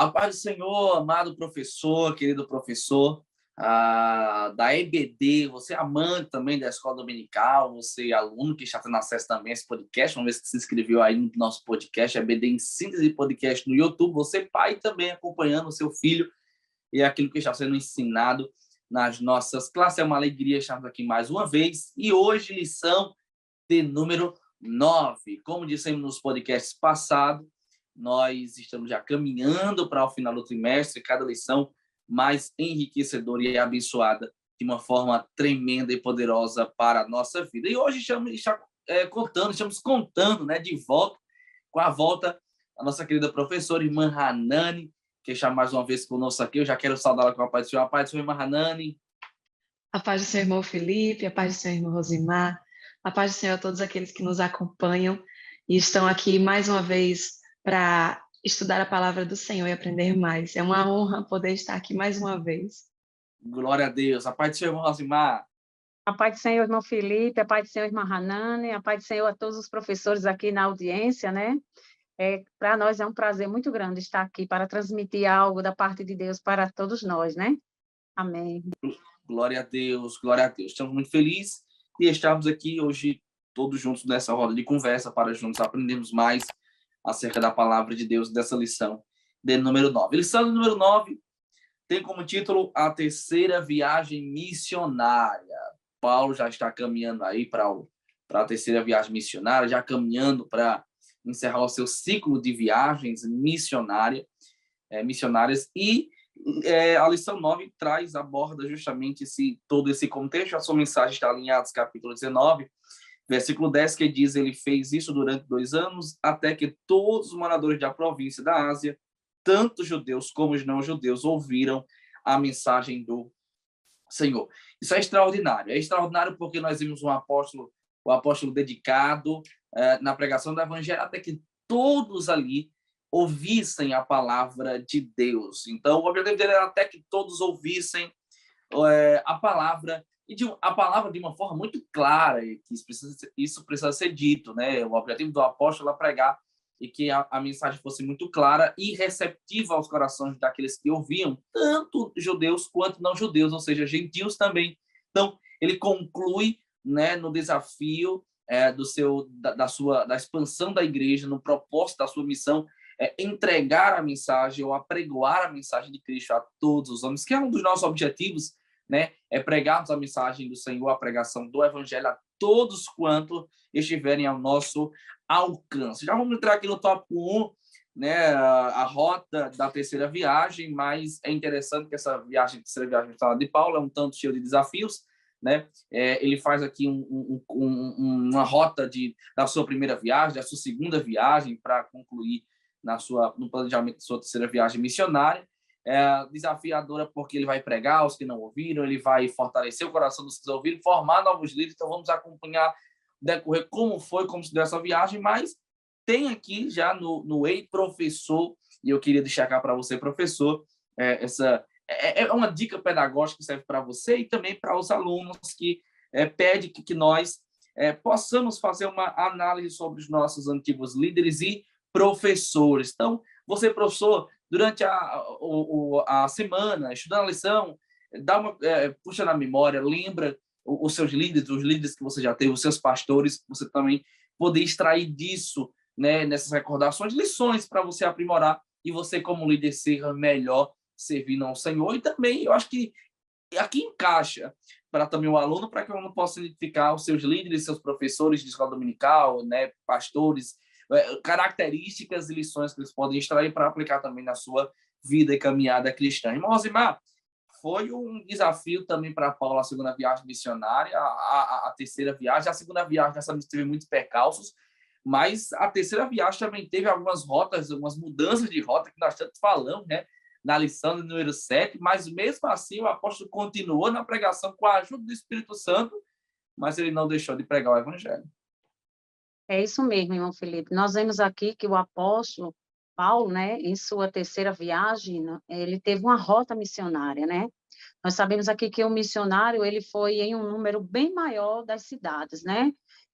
A paz do Senhor, amado professor, querido professor da EBD, você é amante também da escola dominical, você é aluno que está tendo acesso também a esse podcast, uma vez que se inscreveu aí no nosso podcast, EBD em Síntese Podcast no YouTube, você pai também acompanhando o seu filho e aquilo que está sendo ensinado nas nossas classes. É uma alegria estarmos aqui mais uma vez, e hoje lição de número 9. Como dissemos nos podcasts passados, nós estamos já caminhando para o final do trimestre, cada lição mais enriquecedora e abençoada de uma forma tremenda e poderosa para a nossa vida. E hoje estamos contando, né, de volta, com a volta da nossa querida professora, irmã Hanani, que está mais uma vez conosco aqui. Eu já quero saudá-la com a paz do Senhor. A paz do Senhor, irmã Hanani. A paz do Senhor, irmão Felipe, a paz do Senhor, irmão Rosimar, a paz do Senhor a todos aqueles que nos acompanham e estão aqui mais uma vez para estudar a palavra do Senhor e aprender mais. É uma honra poder estar aqui mais uma vez. Glória a Deus. A paz do Senhor, irmão Rosimar. A paz do Senhor, irmão Felipe, a paz do Senhor, irmã Hanani, a paz do Senhor a todos os professores aqui na audiência, né? Para nós é um prazer muito grande estar aqui para transmitir algo da parte de Deus para todos nós, né? Amém. Glória a Deus, glória a Deus. Estamos muito felizes de estarmos aqui hoje todos juntos nessa roda de conversa para juntos aprendermos mais acerca da palavra de Deus, dessa lição de número 9. Lição de número 9 tem como título A Terceira Viagem Missionária. Paulo já está caminhando aí para a terceira viagem missionária, já caminhando para encerrar o seu ciclo de viagens missionárias, e a lição 9 aborda justamente todo esse contexto. A sua mensagem está em Atos capítulo 19, versículo 10, que diz: ele fez isso durante 2 anos, até que todos os moradores da província da Ásia, tanto judeus como os não-judeus, ouviram a mensagem do Senhor. Isso é extraordinário. É extraordinário porque nós vimos o apóstolo dedicado na pregação do evangelho, até que todos ali ouvissem a palavra de Deus. Então, o objetivo dele era até que todos ouvissem a palavra, a palavra de uma forma muito clara, e que isso precisa ser dito, né? O objetivo do apóstolo é pregar e que a mensagem fosse muito clara e receptiva aos corações daqueles que ouviam, tanto judeus quanto não judeus, ou seja, gentios também. Então, ele conclui, né, no desafio da expansão da igreja, no propósito da sua missão, entregar a mensagem ou apregoar a mensagem de Cristo a todos os homens, que é um dos nossos objetivos, né? É pregarmos a mensagem do Senhor, a pregação do evangelho a todos quanto estiverem ao nosso alcance. Já vamos entrar aqui no tópico 1, né? A rota da terceira viagem, mas é interessante que essa terceira viagem de Paulo é um tanto cheio de desafios, né? Ele faz aqui uma rota da sua primeira viagem, da sua segunda viagem, para concluir no planejamento da sua terceira viagem missionária. Desafiadora porque ele vai pregar aos que não ouviram, ele vai fortalecer o coração dos que ouviram, formar novos líderes. Então vamos acompanhar, decorrer como se deu essa viagem, mas tem aqui já no Ei Professor, e eu queria destacar para você, professor, essa é uma dica pedagógica que serve para você e também para os alunos, que pede que nós possamos fazer uma análise sobre os nossos antigos líderes e professores. Então, você, professor, durante a semana, estudando a lição, puxa na memória, lembra os seus líderes, os líderes que você já teve, os seus pastores, você também poder extrair disso, né, nessas recordações, lições para você aprimorar e você, como líder, ser melhor servindo ao Senhor. E também, eu acho que aqui encaixa para também o aluno, para que o aluno possa identificar os seus líderes, seus professores de escola dominical, né, pastores, características e lições que eles podem extrair para aplicar também na sua vida e caminhada cristã. Irmão Rosimar, foi um desafio também para Paulo a segunda viagem missionária, a terceira viagem. A segunda viagem, nessa vez, teve muitos percalços, mas a terceira viagem também teve algumas rotas, algumas mudanças de rota que nós tanto falamos, né, na lição do número 7, mas mesmo assim o apóstolo continuou na pregação com a ajuda do Espírito Santo, mas ele não deixou de pregar o evangelho. É isso mesmo, irmão Felipe. Nós vemos aqui que o apóstolo Paulo, né, em sua terceira viagem, ele teve uma rota missionária, né? Nós sabemos aqui que o missionário, ele foi em um número bem maior das cidades, né?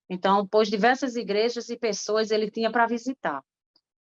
Então, pois diversas igrejas e pessoas ele tinha para visitar.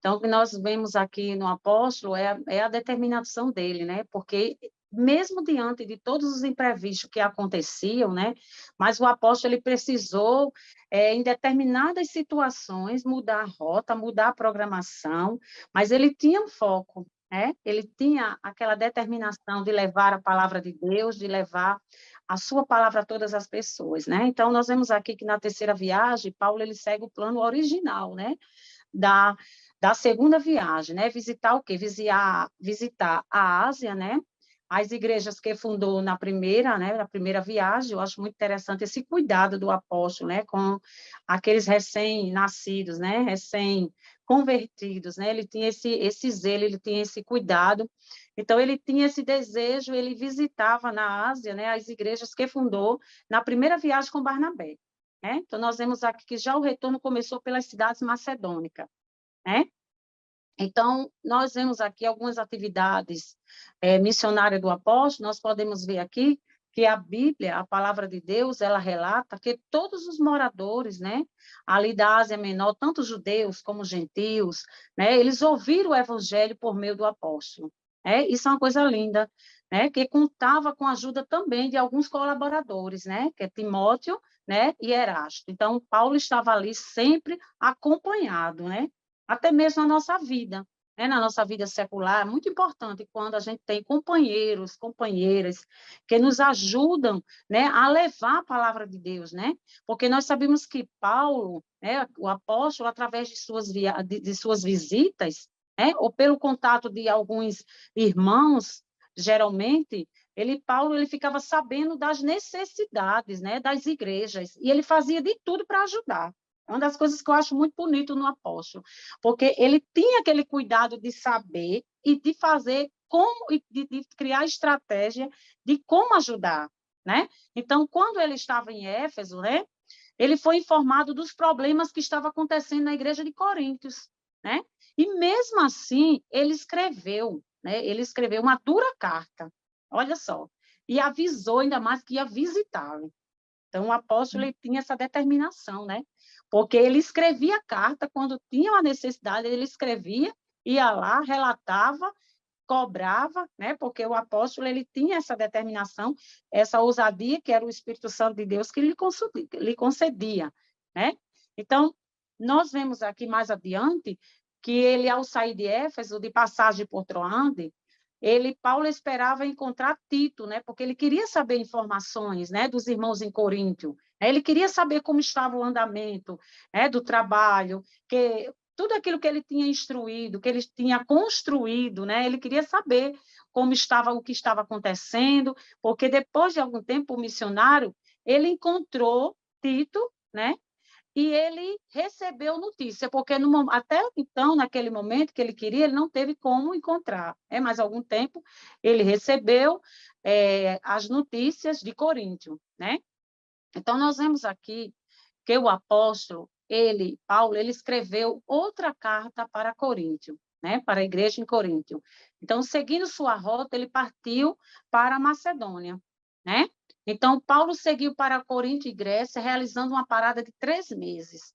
Então, o que nós vemos aqui no apóstolo é a determinação dele, né? Porque mesmo diante de todos os imprevistos que aconteciam, né? Mas o apóstolo ele precisou, em determinadas situações, mudar a rota, mudar a programação, mas ele tinha um foco, né? Ele tinha aquela determinação de levar a palavra de Deus, de levar a sua palavra a todas as pessoas, né? Então, nós vemos aqui que na terceira viagem, Paulo ele segue o plano original, né? Da, da segunda viagem, né? Visitar o quê? Visitar a Ásia, né? As igrejas que fundou na primeira, né? Na primeira viagem, eu acho muito interessante esse cuidado do apóstolo, né? Com aqueles recém-nascidos, né? Recém-convertidos, né? Ele tinha esse zelo, ele tinha esse cuidado. Então, ele tinha esse desejo, ele visitava na Ásia, né? As igrejas que fundou na primeira viagem com Barnabé. Né? Então, nós vemos aqui que já o retorno começou pelas cidades macedônicas, né? Então, nós vemos aqui algumas atividades missionárias do apóstolo, nós podemos ver aqui que a Bíblia, a palavra de Deus, ela relata que todos os moradores, né, ali da Ásia Menor, tanto judeus como gentios, né, eles ouviram o evangelho por meio do apóstolo. Isso é uma coisa linda, né, que contava com a ajuda também de alguns colaboradores, né, que é Timóteo, né, e Erasto. Então, Paulo estava ali sempre acompanhado, né, até mesmo na nossa vida, né? Na nossa vida secular, é muito importante quando a gente tem companheiros, companheiras que nos ajudam, né, a levar a palavra de Deus, né? Porque nós sabemos que Paulo, né, o apóstolo, através de suas visitas, né, ou pelo contato de alguns irmãos, geralmente, Paulo, ele ficava sabendo das necessidades, né, das igrejas, e ele fazia de tudo para ajudar. É uma das coisas que eu acho muito bonito no apóstolo, porque ele tinha aquele cuidado de saber e de fazer como, de criar estratégia de como ajudar, né? Então, quando ele estava em Éfeso, né, ele foi informado dos problemas que estavam acontecendo na igreja de Coríntios, né? E mesmo assim, ele escreveu, né? Ele escreveu uma dura carta, olha só, e avisou ainda mais que ia visitá-lo. Então, o apóstolo ele tinha essa determinação, né? Porque ele escrevia a carta quando tinha uma necessidade, ele escrevia, ia lá, relatava, cobrava, né? Porque o apóstolo ele tinha essa determinação, essa ousadia que era o Espírito Santo de Deus que lhe concedia, né? Então, nós vemos aqui mais adiante que ele, ao sair de Éfeso, de passagem por Troade, Paulo esperava encontrar Tito, né? Porque ele queria saber informações, né, dos irmãos em Coríntio. Ele queria saber como estava o andamento, né, do trabalho, que tudo aquilo que ele tinha instruído, que ele tinha construído, né? Ele queria saber como estava, o que estava acontecendo, porque depois de algum tempo o missionário, ele encontrou Tito, né? E ele recebeu notícia, porque até então, naquele momento que ele queria, ele não teve como encontrar. Mais algum tempo, ele recebeu as notícias de Coríntio, né? Então, nós vemos aqui que o apóstolo, Paulo, ele escreveu outra carta para Coríntio, né? Para a igreja em Coríntio. Então, seguindo sua rota, ele partiu para a Macedônia, né? Então, Paulo seguiu para Corinto e Grécia, realizando uma parada de 3 meses.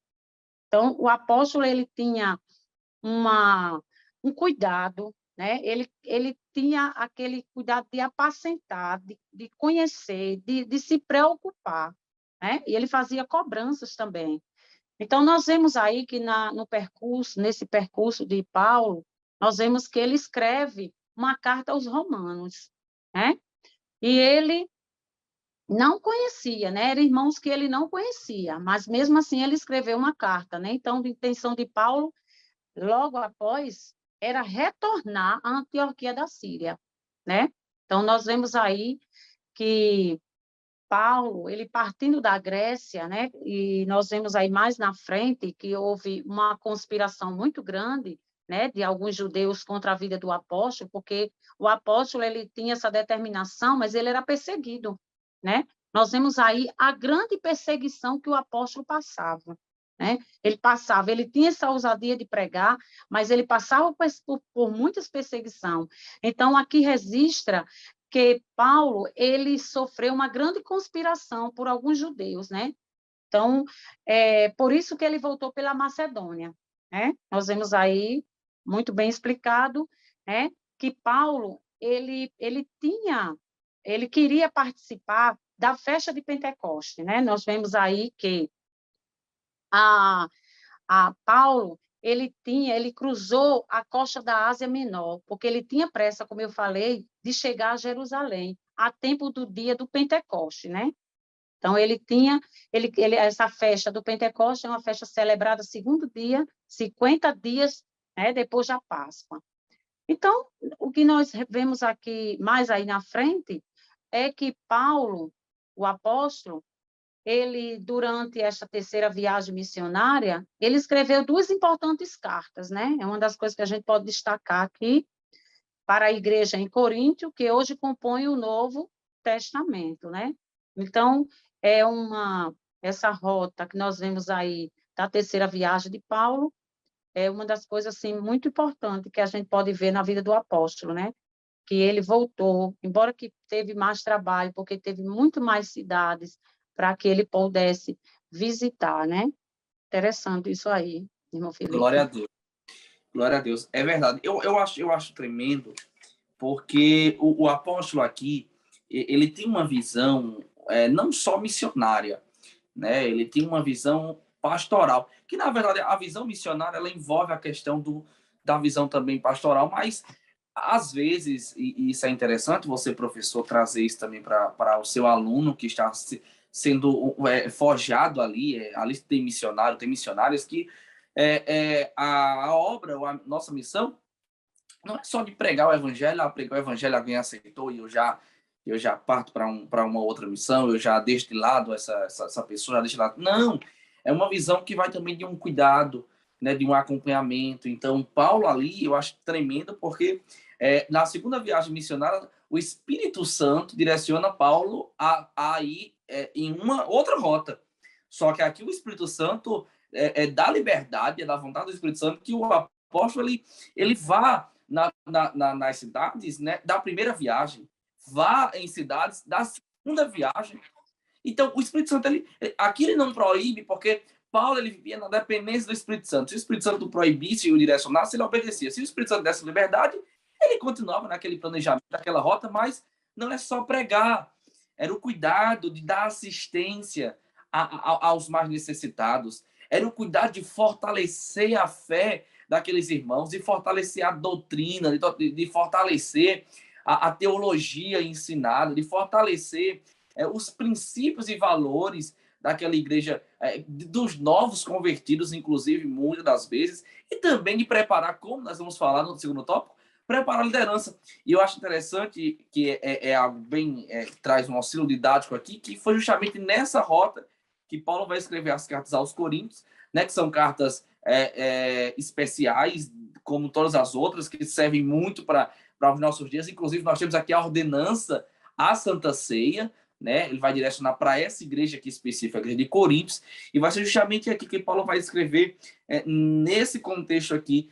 Então, o apóstolo ele tinha um cuidado, né? Ele tinha aquele cuidado de apacentar, de conhecer, de se preocupar, né? E ele fazia cobranças também. Então, nós vemos aí que nesse percurso de Paulo, nós vemos que ele escreve uma carta aos romanos, né? E ele não conhecia, né? Eram irmãos que ele não conhecia, mas mesmo assim ele escreveu uma carta, né? Então, a intenção de Paulo, logo após, era retornar à Antioquia da Síria, né? Então, nós vemos aí que Paulo, ele partindo da Grécia, né? E nós vemos aí mais na frente que houve uma conspiração muito grande, né? De alguns judeus contra a vida do apóstolo, porque o apóstolo ele tinha essa determinação, mas ele era perseguido, né? Nós vemos aí a grande perseguição que o apóstolo passava, né? Ele tinha essa ousadia de pregar, mas ele passava por muitas perseguições. Então, aqui registra que Paulo ele sofreu uma grande conspiração por alguns judeus, né? Então, por isso que ele voltou pela Macedônia, né? Nós vemos aí muito bem explicado, né, que Paulo, ele queria participar da festa de Pentecoste, né? Nós vemos aí que a, a Paulo, ele cruzou a costa da Ásia Menor, porque ele tinha pressa, como eu falei, de chegar a Jerusalém, a tempo do dia do Pentecoste, né? Então, essa festa do Pentecoste é uma festa celebrada segundo dia, 50 dias, né, depois da Páscoa. Então, o que nós vemos aqui mais aí na frente é que Paulo, o apóstolo, ele, durante esta terceira viagem missionária, ele escreveu 2 importantes cartas, né? É uma das coisas que a gente pode destacar aqui para a igreja em Coríntio, que hoje compõe o Novo Testamento, né? Então, essa rota que nós vemos aí da terceira viagem de Paulo é uma das coisas assim muito importantes que a gente pode ver na vida do apóstolo, né? Que ele voltou, embora que teve mais trabalho, porque teve muito mais cidades para que ele pudesse visitar, né? Interessante isso aí, irmão Glória a Felipe. Deus. Glória a Deus. É verdade. Eu acho tremendo, porque o apóstolo aqui, ele tem uma visão não só missionária, né? Ele tem uma visão pastoral, que na verdade a visão missionária ela envolve a questão da visão também pastoral, mas às vezes, e isso é interessante, você, professor, trazer isso também para o seu aluno que está sendo forjado ali, ali tem missionário, tem missionárias que a obra, a nossa missão, não é só de pregar o evangelho, pregar o evangelho, alguém aceitou e eu já parto para uma outra missão, eu já deixo de lado essa pessoa, já deixo de lado. Não, é uma visão que vai também de um cuidado, né, de um acompanhamento. Então, Paulo ali, eu acho tremendo, porque na segunda viagem missionária, o Espírito Santo direciona Paulo a ir em uma outra rota. Só que aqui o Espírito Santo dá liberdade, é da vontade do Espírito Santo que o apóstolo ele vá nas cidades, né, da primeira viagem, vá em cidades da segunda viagem. Então, o Espírito Santo, aqui ele não proíbe, porque Paulo ele vivia na dependência do Espírito Santo. Se o Espírito Santo proibisse e o direcionasse, ele obedecia. Se o Espírito Santo desse liberdade, ele continuava naquele planejamento, naquela rota, mas não é só pregar, era o cuidado de dar assistência aos mais necessitados, era o cuidado de fortalecer a fé daqueles irmãos, de fortalecer a doutrina, de fortalecer a teologia ensinada, de fortalecer os princípios e valores daquela igreja, dos novos convertidos, inclusive, muitas das vezes, e também de preparar, como nós vamos falar no segundo tópico, preparar a liderança. E eu acho interessante que algo bem, que traz um auxílio didático aqui, que foi justamente nessa rota que Paulo vai escrever as cartas aos Coríntios, né, que são cartas especiais, como todas as outras, que servem muito para os nossos dias. Inclusive, nós temos aqui a ordenança à Santa Ceia, né? Ele vai direcionar para essa igreja aqui específica, a igreja de Coríntios, e vai ser justamente aqui que Paulo vai escrever, nesse contexto aqui,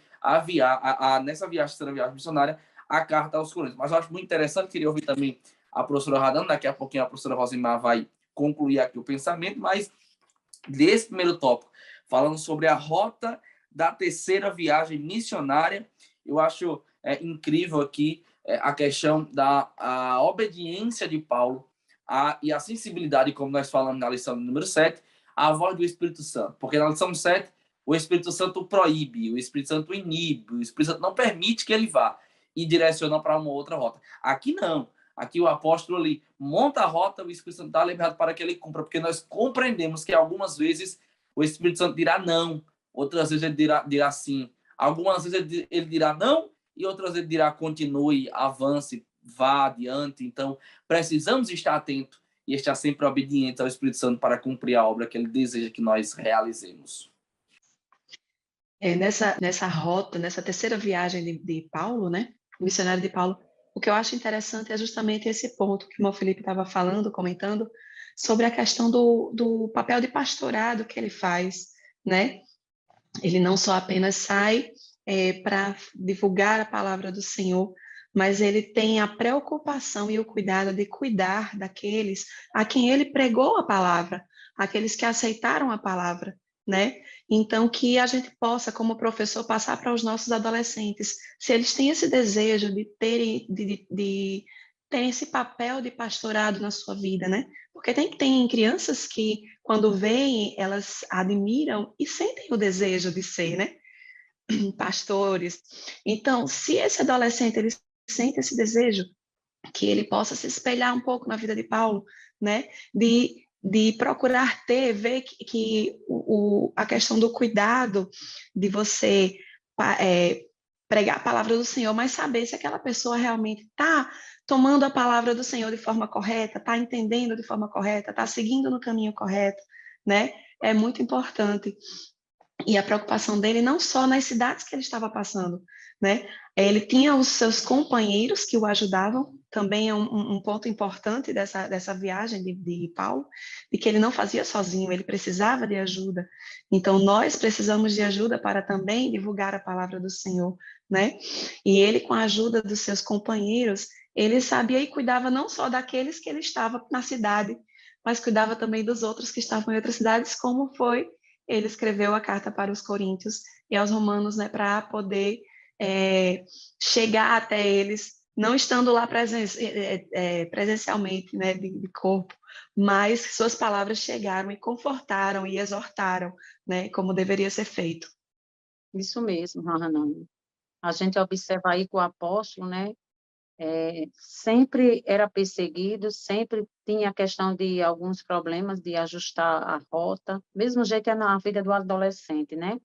nessa terceira viagem missionária, a carta aos Coríntios. Mas eu acho muito interessante, queria ouvir também a professora Radana, daqui a pouquinho a professora Rosimar vai concluir aqui o pensamento, mas desse primeiro tópico, falando sobre a rota da terceira viagem missionária, eu acho incrível aqui a questão da obediência de Paulo e a sensibilidade, como nós falamos na lição número 7, à voz do Espírito Santo. Porque na lição 7, o Espírito Santo proíbe, o Espírito Santo inibe, o Espírito Santo não permite que ele vá e direciona para uma outra rota. Aqui não. Aqui o apóstolo ali monta a rota, o Espírito Santo dá liberdade para que ele cumpra, porque nós compreendemos que algumas vezes o Espírito Santo dirá não, outras vezes ele dirá sim. Algumas vezes ele dirá não e outras vezes ele dirá continue, avance, vá adiante. Então, precisamos estar atentos e estar sempre obedientes ao Espírito Santo para cumprir a obra que ele deseja que nós realizemos. Nessa rota, nessa terceira viagem de Paulo, né, o missionário de Paulo, o que eu acho interessante é justamente esse ponto que o irmão Felipe estava falando, comentando, sobre a questão do papel de pastorado que ele faz, né? Ele não só apenas sai para divulgar a palavra do Senhor, mas ele tem a preocupação e o cuidado de cuidar daqueles a quem ele pregou a palavra, aqueles que aceitaram a palavra. né? Então, que a gente possa, como professor, passar para os nossos adolescentes, se eles têm esse desejo de terem esse papel de pastorado na sua vida, né? Porque tem crianças que, quando veem, elas admiram e sentem o desejo de ser, né? Pastores. Então, se esse adolescente ele sente esse desejo, que ele possa se espelhar um pouco na vida de Paulo, né? De procurar ver que a questão do cuidado, de você pregar a palavra do Senhor, mas saber se aquela pessoa realmente está tomando a palavra do Senhor de forma correta, está entendendo de forma correta, está seguindo no caminho correto, né? É muito importante. E a preocupação dele não só nas cidades que ele estava passando, né? Ele tinha os seus companheiros que o ajudavam, também é um ponto importante dessa viagem de Paulo, de que ele não fazia sozinho, ele precisava de ajuda. Então, nós precisamos de ajuda para também divulgar a palavra do Senhor, né? E ele, com a ajuda dos seus companheiros, ele sabia e cuidava não só daqueles que ele estava na cidade, mas cuidava também dos outros que estavam em outras cidades, como foi ele escreveu a carta para os Coríntios e aos Romanos, né, para poder chegar até eles, não estando lá presencialmente, né, de corpo, mas suas palavras chegaram e confortaram e exortaram, né, como deveria ser feito. Isso mesmo, Hanani. A gente observa aí que o apóstolo, né, sempre era perseguido, sempre tinha a questão de alguns problemas de ajustar a rota, mesmo jeito é na vida do adolescente, né?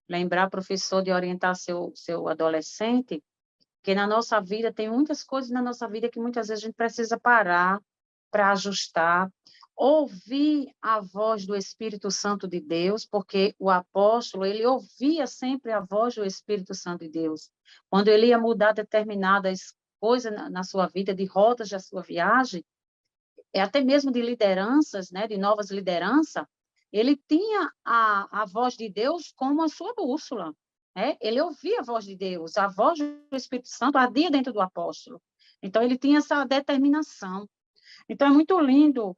Lembrar, professor, de orientar seu adolescente, que na nossa vida tem muitas coisas na nossa vida que muitas vezes a gente precisa parar para ajustar, ouvir a voz do Espírito Santo de Deus, porque o apóstolo, ele ouvia sempre a voz do Espírito Santo de Deus. Quando ele ia mudar determinadas coisas na sua vida, de rotas da sua viagem, até mesmo de lideranças, né, de novas lideranças, ele tinha a voz de Deus como a sua bússola. Né? Ele ouvia a voz de Deus, a voz do Espírito Santo ardia dentro do apóstolo. Então, ele tinha essa determinação. Então, é muito lindo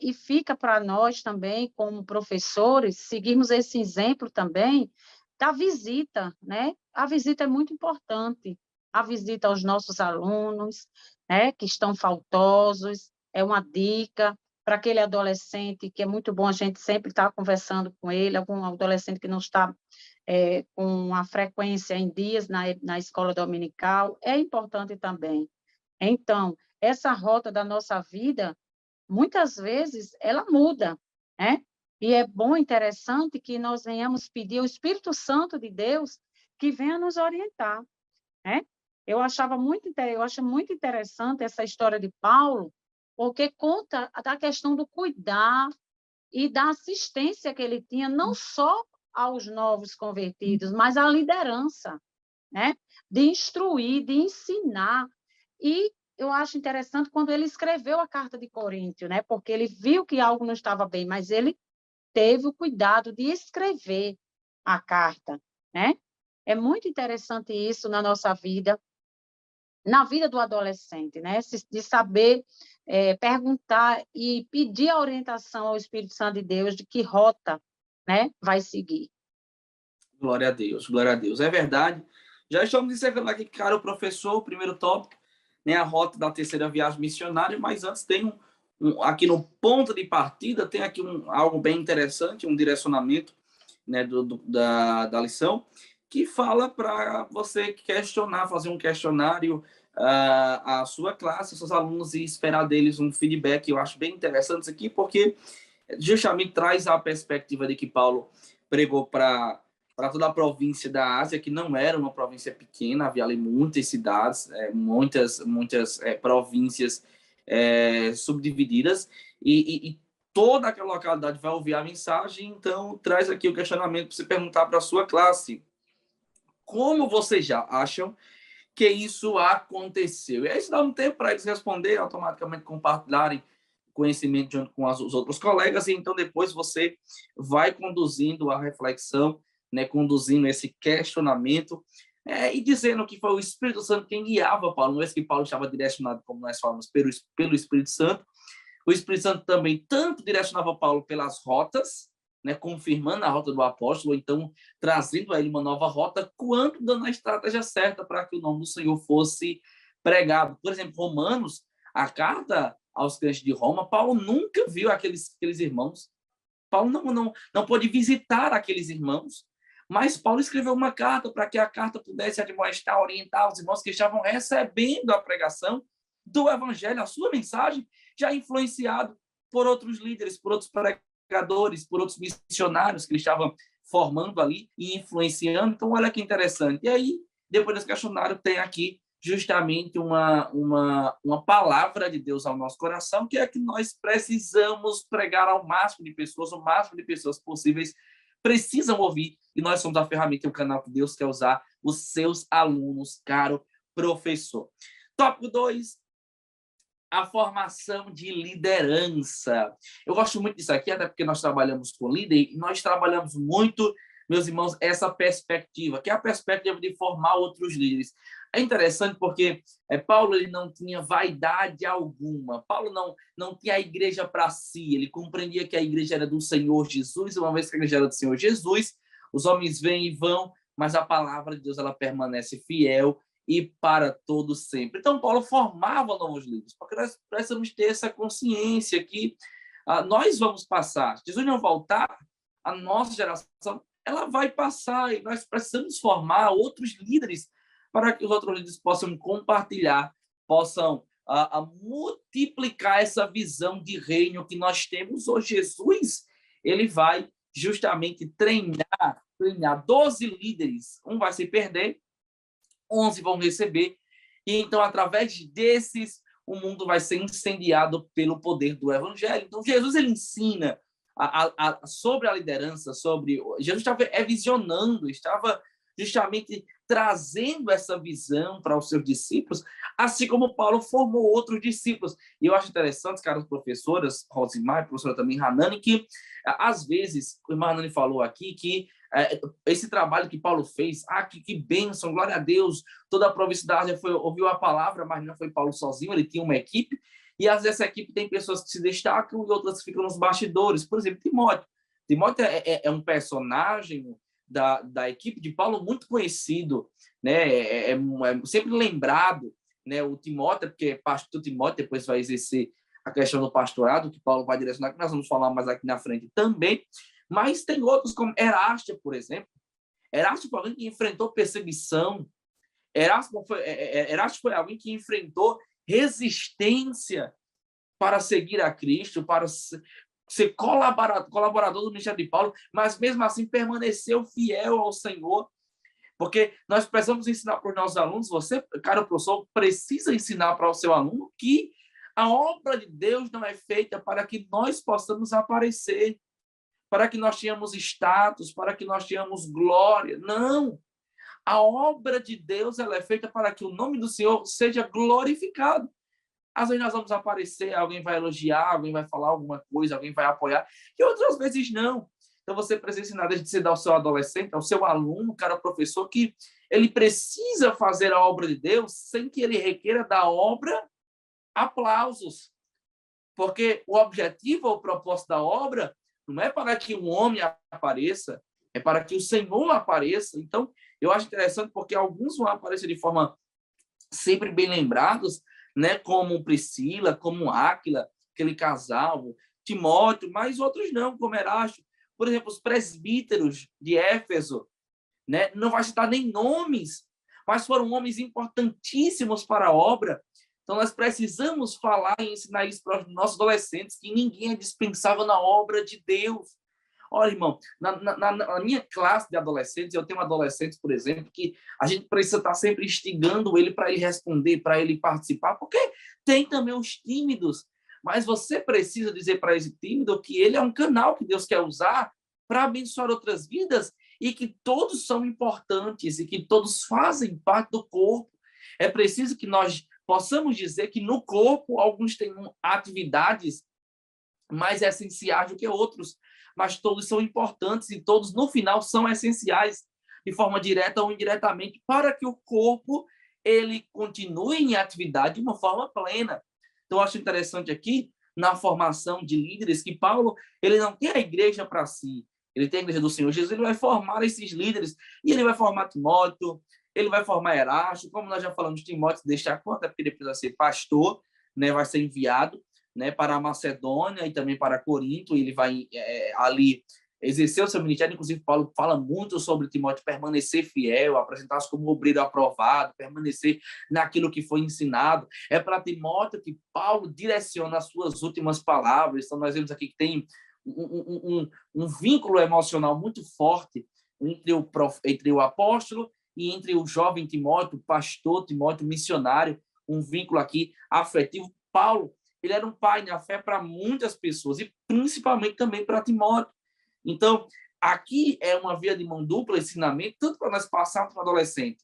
e fica para nós também, como professores, seguirmos esse exemplo também da visita, né? A visita é muito importante, a visita aos nossos alunos, né, que estão faltosos, é uma dica para aquele adolescente, que é muito bom a gente sempre estar conversando com ele, algum adolescente que não está com a frequência em dias na escola dominical, é importante também. Então, essa rota da nossa vida, muitas vezes, ela muda, né? E é bom, interessante que nós venhamos pedir ao Espírito Santo de Deus que venha nos orientar, né? Eu acho muito interessante essa história de Paulo, porque conta da questão do cuidar e da assistência que ele tinha, não só aos novos convertidos, mas à liderança, né? De instruir, de ensinar. E eu acho interessante quando ele escreveu a carta de Coríntio, né? Porque ele viu que algo não estava bem, mas ele teve o cuidado de escrever a carta, né? É muito interessante isso na nossa vida, na vida do adolescente, né? De saber perguntar e pedir a orientação ao Espírito Santo de Deus de que rota, né, vai seguir. Glória a Deus, glória a Deus. É verdade. Já estamos encerrando aqui, cara, o professor, o primeiro tópico, né, a rota da terceira viagem missionária, mas antes tem aqui no ponto de partida, tem aqui algo bem interessante, um direcionamento, né, da lição, que fala para você questionar, fazer um questionário a sua classe, seus alunos, e esperar deles um feedback. Eu acho bem interessante isso aqui, porque justamente traz a perspectiva de que Paulo pregou para toda a província da Ásia, que não era uma província pequena, havia ali muitas cidades, muitas províncias subdivididas, e toda aquela localidade vai ouvir a mensagem. Então traz aqui o questionamento para você perguntar para a sua classe: como vocês já acham que isso aconteceu? E aí isso dá um tempo para eles responderem, automaticamente compartilharem conhecimento junto com os outros colegas, e então depois você vai conduzindo a reflexão, né, conduzindo esse questionamento, e dizendo que foi o Espírito Santo quem guiava Paulo. Uma vez que Paulo estava direcionado, como nós falamos, pelo Espírito Santo, o Espírito Santo também tanto direcionava Paulo pelas rotas, né, confirmando a rota do apóstolo, ou então trazendo a ele uma nova rota, quanto dando a estratégia certa para que o nome do Senhor fosse pregado. Por exemplo, Romanos, a carta aos crentes de Roma, Paulo nunca viu aqueles irmãos. Paulo não pôde visitar aqueles irmãos, mas Paulo escreveu uma carta para que a carta pudesse admoestar, orientar os irmãos que estavam recebendo a pregação do evangelho, a sua mensagem, já influenciado por outros líderes, por outros pregadores, por outros missionários que ele estava formando ali e influenciando. Então, olha que interessante. E aí, depois desse questionário, tem aqui justamente uma palavra de Deus ao nosso coração, que é que nós precisamos pregar ao máximo de pessoas, o máximo de pessoas possíveis precisam ouvir, e nós somos a ferramenta e o canal que Deus quer usar, os seus alunos, caro professor. Tópico 2, a formação de liderança. Eu gosto muito disso aqui, até porque nós trabalhamos com líder, e nós trabalhamos muito, meus irmãos, essa perspectiva, que é a perspectiva de formar outros líderes. É interessante porque Paulo ele não tinha vaidade alguma. Paulo não tinha a igreja para si. Ele compreendia que a igreja era do Senhor Jesus. Uma vez que a igreja era do Senhor Jesus, os homens vêm e vão, mas a palavra de Deus ela permanece fiel e para todo sempre. Então, Paulo formava novos líderes, porque nós precisamos ter essa consciência que nós vamos passar. Se Jesus não voltar, a nossa geração ela vai passar e nós precisamos formar outros líderes para que os outros líderes possam compartilhar, possam multiplicar essa visão de reino que nós temos. Hoje, Jesus, ele vai justamente treinar 12 líderes. Um vai se perder, 11 vão receber. E então, através desses, o mundo vai ser incendiado pelo poder do evangelho. Então, Jesus, ele ensina sobre a liderança, Jesus estava visionando, estava justamente trazendo essa visão para os seus discípulos, assim como Paulo formou outros discípulos. E eu acho interessante, caras professoras, Rosimar, professora também Hanani, que às vezes, o irmão Hanani falou aqui que esse trabalho que Paulo fez, que bênção, glória a Deus, toda a provicidade ouviu a palavra, mas não foi Paulo sozinho, ele tinha uma equipe, e às vezes essa equipe tem pessoas que se destacam e outras que ficam nos bastidores. Por exemplo, Timóteo. Timóteo é um personagem da equipe de Paulo muito conhecido, né? É sempre lembrado, né? O Timóteo, porque pastor Timóteo depois vai exercer a questão do pastorado, que Paulo vai direcionar, que nós vamos falar mais aqui na frente também. Mas tem outros, como Erasto, por exemplo. Erasto foi alguém que enfrentou perseguição. Erasto foi alguém que enfrentou resistência para seguir a Cristo, para ser colaborador do ministério de Paulo, mas mesmo assim permaneceu fiel ao Senhor, porque nós precisamos ensinar para os nossos alunos, você, caro professor, precisa ensinar para o seu aluno que a obra de Deus não é feita para que nós possamos aparecer, para que nós tenhamos status, para que nós tenhamos glória. Não! A obra de Deus ela é feita para que o nome do Senhor seja glorificado. Às vezes nós vamos aparecer, alguém vai elogiar, alguém vai falar alguma coisa, alguém vai apoiar, e outras vezes não. Então você precisa ensinar desde cedo ao seu adolescente, ao seu aluno, cara, professor, que ele precisa fazer a obra de Deus sem que ele requeira da obra aplausos. Porque o objetivo ou o propósito da obra não é para que um homem apareça, é para que o Senhor apareça. Então, eu acho interessante porque alguns vão aparecer de forma sempre bem lembrados, né, como Priscila, como Áquila, aquele casal, Timóteo, mas outros não, como Erasto. Por exemplo, os presbíteros de Éfeso, né, não vai citar nem nomes, mas foram homens importantíssimos para a obra. Então, nós precisamos falar e ensinar isso para os nossos adolescentes, que ninguém é dispensável na obra de Deus. Olha, irmão, na minha classe de adolescentes, eu tenho adolescentes, por exemplo, que a gente precisa estar sempre instigando ele para ele responder, para ele participar, porque tem também os tímidos. Mas você precisa dizer para esse tímido que ele é um canal que Deus quer usar para abençoar outras vidas e que todos são importantes e que todos fazem parte do corpo. É preciso que nós possamos dizer que no corpo alguns têm atividades mais essenciais do que outros, mas todos são importantes e todos, no final, são essenciais, de forma direta ou indiretamente, para que o corpo ele continue em atividade de uma forma plena. Então, eu acho interessante aqui, na formação de líderes, que Paulo ele não tem a igreja para si, ele tem a igreja do Senhor Jesus, ele vai formar esses líderes, e ele vai formar Timóteo, ele vai formar Erasto, como nós já falamos, Timóteo deixa conta, porque ele precisa ser pastor, né, vai ser enviado, né, para a Macedônia e também para Corinto, e ele vai ali exercer o seu ministério. Inclusive Paulo fala muito sobre Timóteo permanecer fiel, apresentar-se como obreiro aprovado, permanecer naquilo que foi ensinado. É para Timóteo que Paulo direciona as suas últimas palavras. Então nós vemos aqui que tem um vínculo emocional muito forte entre o apóstolo e entre o jovem Timóteo, o pastor Timóteo, missionário, um vínculo aqui afetivo. Paulo, ele era um pai na fé para muitas pessoas, e principalmente também para Timóteo. Então, aqui é uma via de mão dupla, ensinamento, tanto para nós passarmos para o adolescente,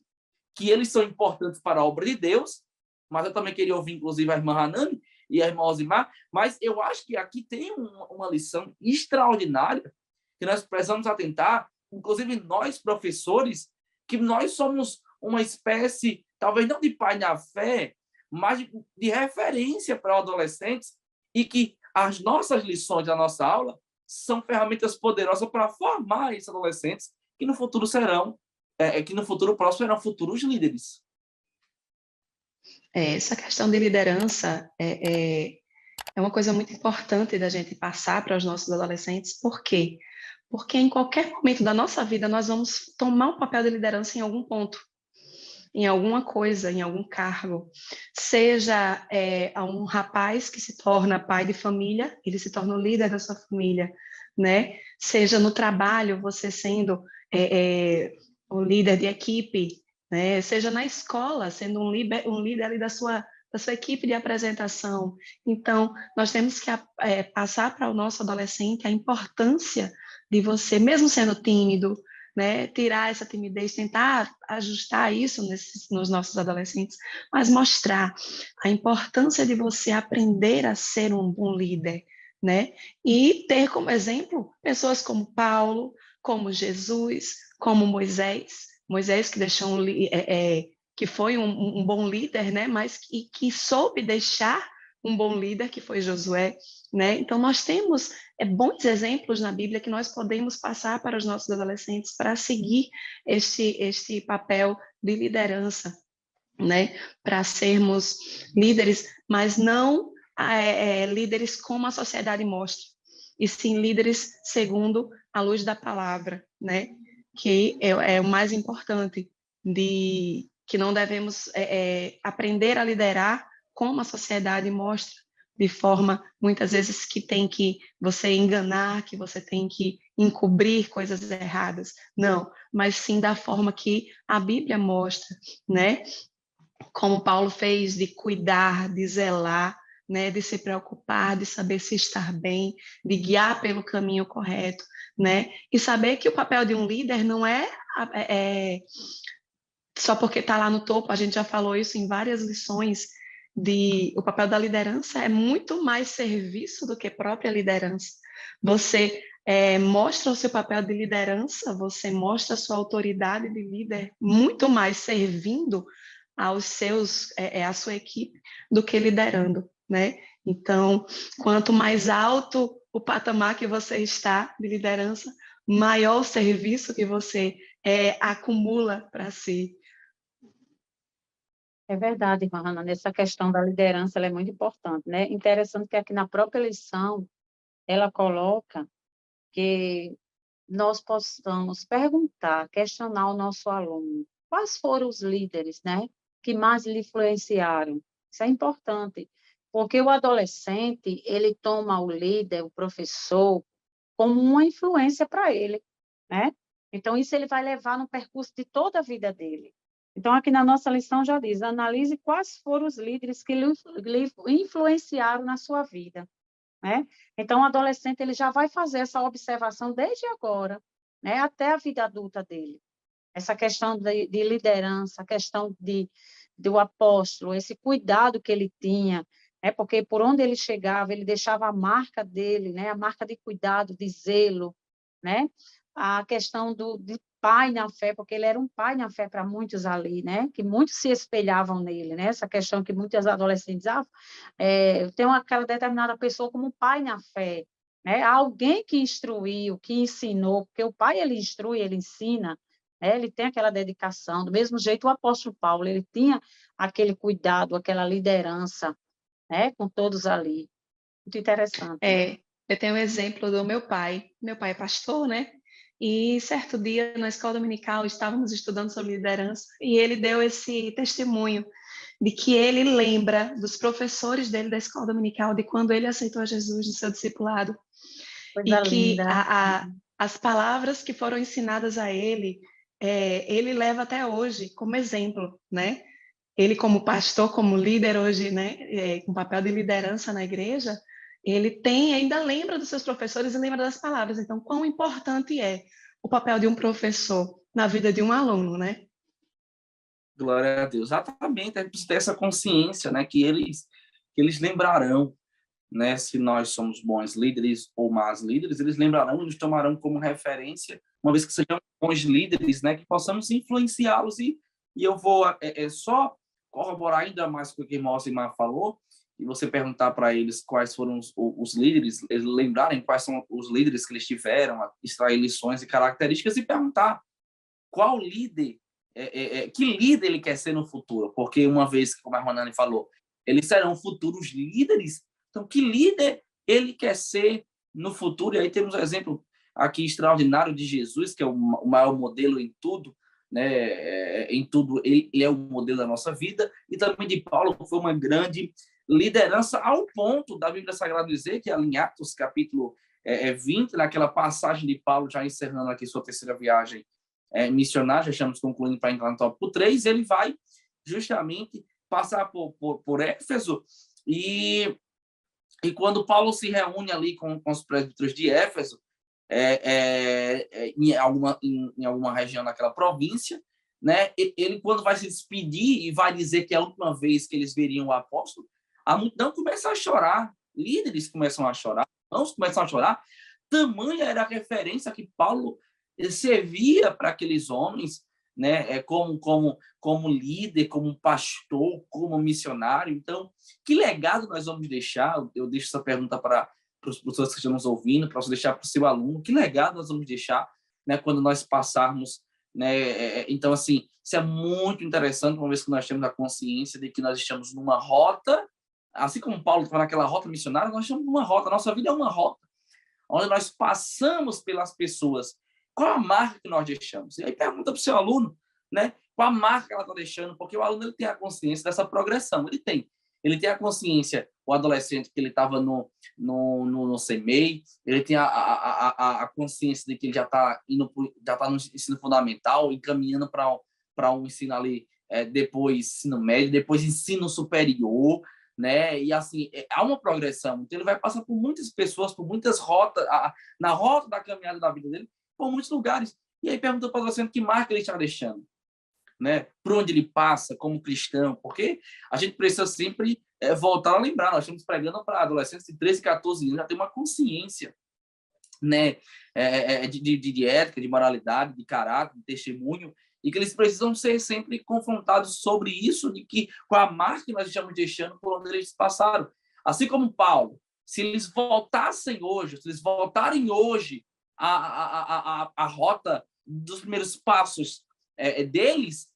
que eles são importantes para a obra de Deus, mas eu também queria ouvir, inclusive, a irmã Hanani e a irmã Osimar, mas eu acho que aqui tem uma lição extraordinária que nós precisamos atentar, inclusive nós, professores, que nós somos uma espécie, talvez não de pai na fé, mas de referência para adolescentes, e que as nossas lições da nossa aula são ferramentas poderosas para formar esses adolescentes que no futuro serão, que no futuro próximo serão futuros líderes. Essa questão de liderança é uma coisa muito importante da gente passar para os nossos adolescentes. Por quê? Porque em qualquer momento da nossa vida nós vamos tomar um papel de liderança em algum ponto, em alguma coisa, em algum cargo. Seja um rapaz que se torna pai de família, ele se torna o líder da sua família, né? Seja no trabalho, você sendo o líder de equipe, né? Seja na escola, sendo um líder ali da sua equipe de apresentação. Então, nós temos que passar para o nosso adolescente a importância de você, mesmo sendo tímido, né, tirar essa timidez, tentar ajustar isso nos nossos adolescentes, mas mostrar a importância de você aprender a ser um bom líder, né? E ter como exemplo pessoas como Paulo, como Jesus, como Moisés que deixou que foi um bom líder, né? Mas que soube deixar um bom líder, que foi Josué, né? Então nós temos bons exemplos na Bíblia que nós podemos passar para os nossos adolescentes para seguir este papel de liderança, né? Para sermos líderes, mas não líderes como a sociedade mostra, e sim líderes segundo a luz da palavra, né? Que é o mais importante, que não devemos aprender a liderar como a sociedade mostra, de forma, muitas vezes, que tem que você enganar, que você tem que encobrir coisas erradas. Não, mas sim da forma que a Bíblia mostra, né? Como Paulo fez, de cuidar, de zelar, né? De se preocupar, de saber se estar bem, de guiar pelo caminho correto, né? E saber que o papel de um líder não é só porque está lá no topo. A gente já falou isso em várias lições, o papel da liderança é muito mais serviço do que própria liderança. Você mostra o seu papel de liderança, você mostra a sua autoridade de líder muito mais servindo aos seus, à sua equipe, do que liderando, né? Então, quanto mais alto o patamar que você está de liderança, maior o serviço que você acumula para si. É verdade, irmã Hannah, nessa questão da liderança, ela é muito importante, né? Interessante que aqui na própria lição, ela coloca que nós possamos perguntar, questionar o nosso aluno, quais foram os líderes, né, que mais lhe influenciaram? Isso é importante, porque o adolescente, ele toma o líder, o professor, como uma influência para ele, né? Então, isso ele vai levar no percurso de toda a vida dele. Então, aqui na nossa lição já diz, analise quais foram os líderes que lhe influenciaram na sua vida, né? Então, o adolescente ele já vai fazer essa observação desde agora, né, até a vida adulta dele. Essa questão de liderança, a questão do apóstolo, esse cuidado que ele tinha, né, porque por onde ele chegava, ele deixava a marca dele, né, a marca de cuidado, de zelo, né? A questão de pai na fé, porque ele era um pai na fé para muitos ali, né? Que muitos se espelhavam nele, né? Essa questão que muitos adolescentes tem aquela determinada pessoa como pai na fé, né? Alguém que instruiu, que ensinou, porque o pai, ele instrui, ele ensina, né? Ele tem aquela dedicação. Do mesmo jeito, o apóstolo Paulo, ele tinha aquele cuidado, aquela liderança, né? Com todos ali. Muito interessante. Eu tenho um exemplo do meu pai. Meu pai é pastor, né? E certo dia, na escola dominical, estávamos estudando sobre liderança e ele deu esse testemunho de que ele lembra dos professores dele da escola dominical, de quando ele aceitou a Jesus no seu discipulado, e Coisa que linda. as palavras que foram ensinadas a ele, ele leva até hoje como exemplo, né? Ele como pastor, como líder hoje, né, com papel de liderança na igreja, ele ainda lembra dos seus professores e lembra das palavras. Então, quão importante é o papel de um professor na vida de um aluno, né? Glória a Deus. Exatamente, a gente precisa ter essa consciência, né, que eles lembrarão, né, se nós somos bons líderes ou más líderes, eles lembrarão e nos tomarão como referência, uma vez que sejamos bons líderes, né, que possamos influenciá-los. E eu vou só corroborar ainda mais com o que o irmão Alcimar falou, e você perguntar para eles quais foram os líderes, eles lembrarem quais são os líderes que eles tiveram, extrair lições e características, e perguntar qual líder, que líder ele quer ser no futuro, porque uma vez, como a Ronani falou, eles serão futuros líderes. Então, que líder ele quer ser no futuro? E aí temos um exemplo aqui extraordinário de Jesus, que é o maior modelo em tudo, né? Em tudo ele é o modelo da nossa vida, e também de Paulo, que foi uma grande liderança, ao ponto da Bíblia Sagrada dizer que ali em Atos, capítulo 20, naquela passagem de Paulo, já encerrando aqui sua terceira viagem missionária, já estamos concluindo para entrar no tópico 3, ele vai justamente passar por Éfeso, e quando Paulo se reúne ali com os presbíteros de Éfeso, em alguma região daquela província, né, ele, quando vai se despedir e vai dizer que é a última vez que eles veriam o apóstolo, a multidão começa a chorar, líderes começam a chorar, irmãos começam a chorar. Tamanha era a referência que Paulo servia para aqueles homens, né, como líder, como pastor, como missionário. Então, que legado nós vamos deixar? Eu deixo essa pergunta para os professores que estão nos ouvindo, para você deixar para o seu aluno. Que legado nós vamos deixar, né, quando nós passarmos, né? Então, assim, isso é muito interessante, uma vez que nós temos a consciência de que nós estamos numa rota, assim como Paulo estava naquela rota missionária, nós estamos numa rota, a nossa vida é uma rota, onde nós passamos pelas pessoas. Qual a marca que nós deixamos? E aí pergunta para o seu aluno, né? Qual a marca que ela está deixando? Porque o aluno ele tem a consciência dessa progressão. Ele tem a consciência, o adolescente, que ele estava no CMEI, ele tem a consciência de que ele já está no ensino fundamental, encaminhando para um ensino ali, depois ensino médio, depois ensino superior, né? E assim, há uma progressão. Então ele vai passar por muitas pessoas, por muitas rotas, na rota da caminhada da vida dele, por muitos lugares. E aí pergunta para o adolescente que marca ele está deixando, né? Por onde ele passa como cristão, porque a gente precisa sempre voltar a lembrar. Nós estamos pregando para adolescentes de 13, 14 anos, já tem uma consciência, né? De ética, de moralidade, de caráter, de testemunho, e que eles precisam ser sempre confrontados sobre isso, de que com a marca que nós estamos deixando por onde eles passaram. Assim como Paulo, se eles voltassem hoje, se eles voltarem hoje a rota dos primeiros passos deles,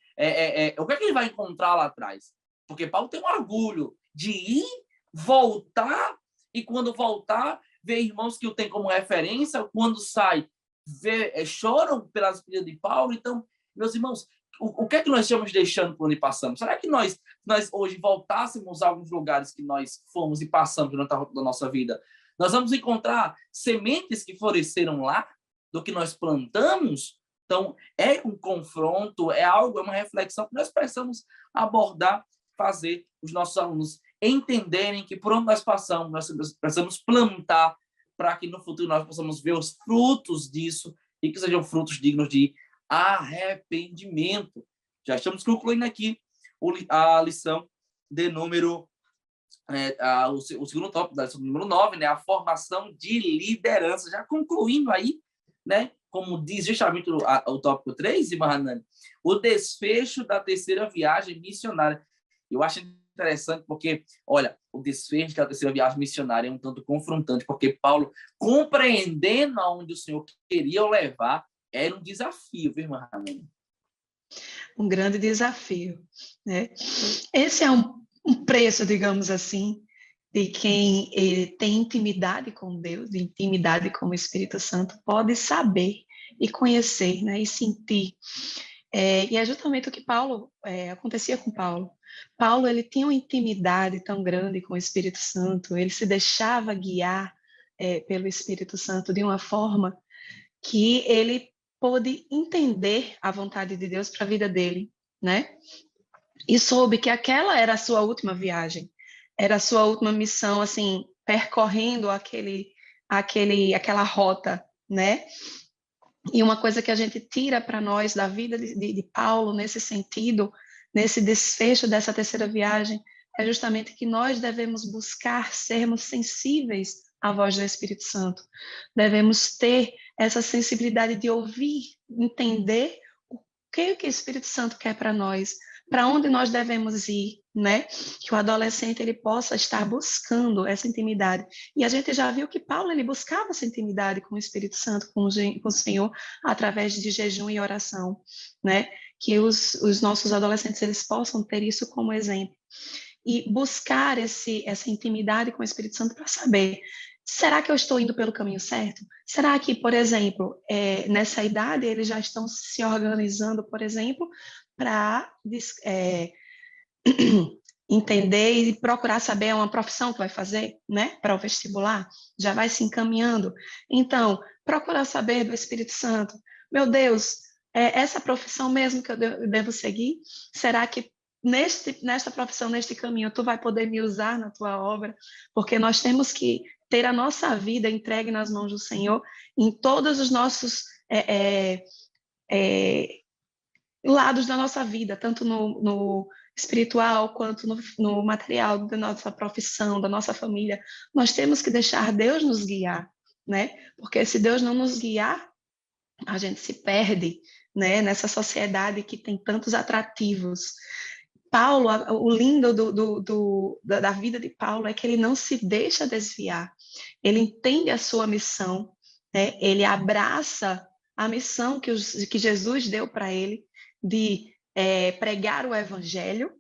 o que é que ele vai encontrar lá atrás? Porque Paulo tem um orgulho de ir, voltar, e quando voltar, ver irmãos que o têm como referência, quando sai, choram pelas vidas de Paulo. Então, meus irmãos, o que é que nós estamos deixando por onde passamos? Será que nós hoje voltássemos a alguns lugares que nós fomos e passamos durante a rota da nossa vida? Nós vamos encontrar sementes que floresceram lá, do que nós plantamos? Então, é um confronto, é uma reflexão que nós precisamos abordar, fazer os nossos alunos entenderem que por onde nós passamos, nós precisamos plantar para que no futuro nós possamos ver os frutos disso e que sejam frutos dignos de arrependimento. Já estamos concluindo aqui a lição de número o segundo tópico da lição número 9, né, a formação de liderança. Já concluindo aí, né, como diz justamente o tópico 3, Imahanani, o desfecho da terceira viagem missionária. Eu acho interessante porque, olha, o desfecho da terceira viagem missionária é um tanto confrontante, porque Paulo, compreendendo aonde o Senhor queria o levar, era um desafio, viu, irmã Ramona? Um grande desafio, né? Esse é um preço, digamos assim, de quem tem intimidade com Deus, intimidade com o Espírito Santo, pode saber e conhecer, né, e sentir. E é justamente o que acontecia com Paulo. Paulo, ele tinha uma intimidade tão grande com o Espírito Santo, ele se deixava guiar pelo Espírito Santo de uma forma que ele pôde entender a vontade de Deus para a vida dele, né? E soube que aquela era a sua última viagem, era a sua última missão, assim, percorrendo aquela rota, né? E uma coisa que a gente tira para nós da vida de Paulo, nesse sentido, nesse desfecho dessa terceira viagem, é justamente que nós devemos buscar sermos sensíveis à voz do Espírito Santo. Devemos ter essa sensibilidade de ouvir, entender o que o Espírito Santo quer para nós, para onde nós devemos ir, né? Que o adolescente ele possa estar buscando essa intimidade. E a gente já viu que Paulo ele buscava essa intimidade com o Espírito Santo, com o Senhor, através de jejum e oração, né? Que os nossos adolescentes eles possam ter isso como exemplo e buscar essa intimidade com o Espírito Santo para saber, será que eu estou indo pelo caminho certo? Será que, por exemplo, nessa idade eles já estão se organizando, por exemplo, para entender e procurar saber uma profissão que vai fazer, né, para o vestibular, já vai se encaminhando. Então, procurar saber do Espírito Santo. Meu Deus, essa profissão mesmo que eu devo seguir? Será que nesta profissão, neste caminho, tu vai poder me usar na tua obra? Porque nós temos que ter a nossa vida entregue nas mãos do Senhor em todos os nossos lados da nossa vida, tanto no espiritual quanto no material da nossa profissão, da nossa família. Nós temos que deixar Deus nos guiar, né? Porque se Deus não nos guiar, a gente se perde, né? Nessa sociedade que tem tantos atrativos. Paulo, o lindo da vida de Paulo é que ele não se deixa desviar. Ele entende a sua missão, né? Ele abraça a missão que Jesus deu para ele de pregar o evangelho,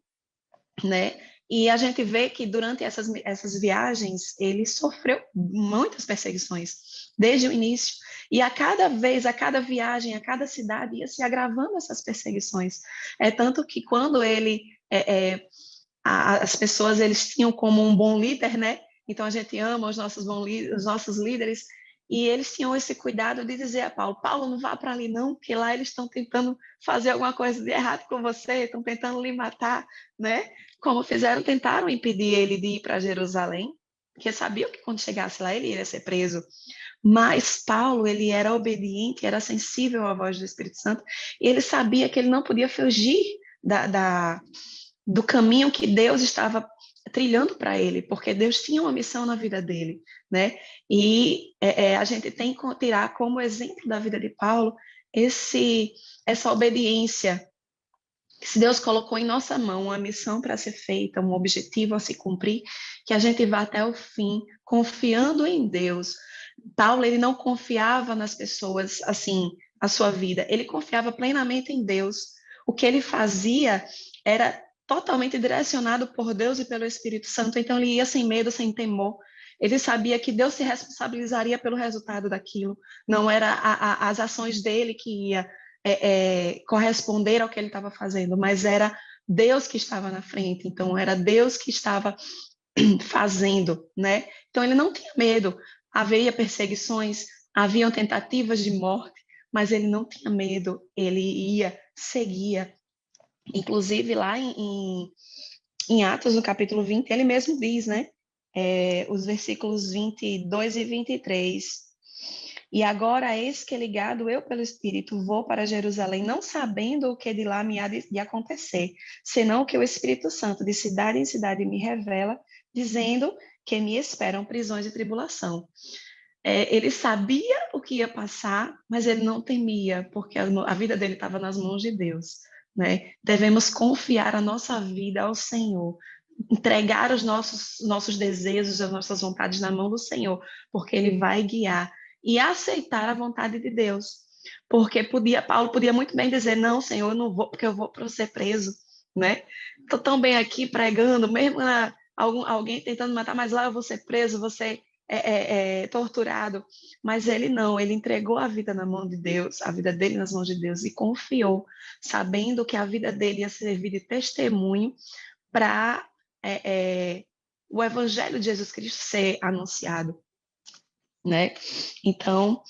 né? E a gente vê que durante essas viagens ele sofreu muitas perseguições desde o início. E a cada vez, a cada viagem, a cada cidade ia se agravando essas perseguições. É tanto que quando ele as pessoas eles tinham como um bom líder, né? Então a gente ama os nossos líderes. E eles tinham esse cuidado de dizer a Paulo, Paulo, não vá para ali não, porque lá eles estão tentando fazer alguma coisa de errado com você, estão tentando lhe matar, né? Como tentaram impedir ele de ir para Jerusalém, porque sabiam que quando chegasse lá ele ia ser preso. Mas Paulo, ele era obediente, era sensível à voz do Espírito Santo, e ele sabia que ele não podia fugir do caminho que Deus estava trilhando para ele, porque Deus tinha uma missão na vida dele, né? E a gente tem que tirar como exemplo da vida de Paulo essa obediência. Se Deus colocou em nossa mão uma missão para ser feita, um objetivo a se cumprir, que a gente vá até o fim, confiando em Deus. Paulo, ele não confiava nas pessoas, assim, a sua vida. Ele confiava plenamente em Deus. O que ele fazia era totalmente direcionado por Deus e pelo Espírito Santo. Então, ele ia sem medo, sem temor. Ele sabia que Deus se responsabilizaria pelo resultado daquilo. Não era as ações dele que ia corresponder ao que ele estava fazendo, mas era Deus que estava na frente. Então, era Deus que estava fazendo, né? Então, ele não tinha medo. Havia perseguições, haviam tentativas de morte, mas ele não tinha medo. Ele ia, seguia. Inclusive, lá em Atos, no capítulo 20, ele mesmo diz, né? Os versículos 22 e 23. E agora, eis que ligado eu pelo Espírito, vou para Jerusalém, não sabendo o que de lá me há de acontecer, senão que o Espírito Santo, de cidade em cidade, me revela, dizendo que me esperam prisões e tribulação. Ele sabia o que ia passar, mas ele não temia, porque a vida dele estava nas mãos de Deus, né? Devemos confiar a nossa vida ao Senhor, entregar os nossos desejos, as nossas vontades na mão do Senhor, porque Ele vai guiar, e aceitar a vontade de Deus. Porque Paulo podia muito bem dizer, não, Senhor, eu não vou, porque eu vou para ser preso, né? Estou tão bem aqui pregando, mesmo alguém tentando matar, mas lá eu vou ser preso, vou ser torturado. Mas ele não, ele entregou a vida na mão de Deus, a vida dele nas mãos de Deus, e confiou, sabendo que a vida dele ia servir de testemunho para o evangelho de Jesus Cristo ser anunciado, né? Então,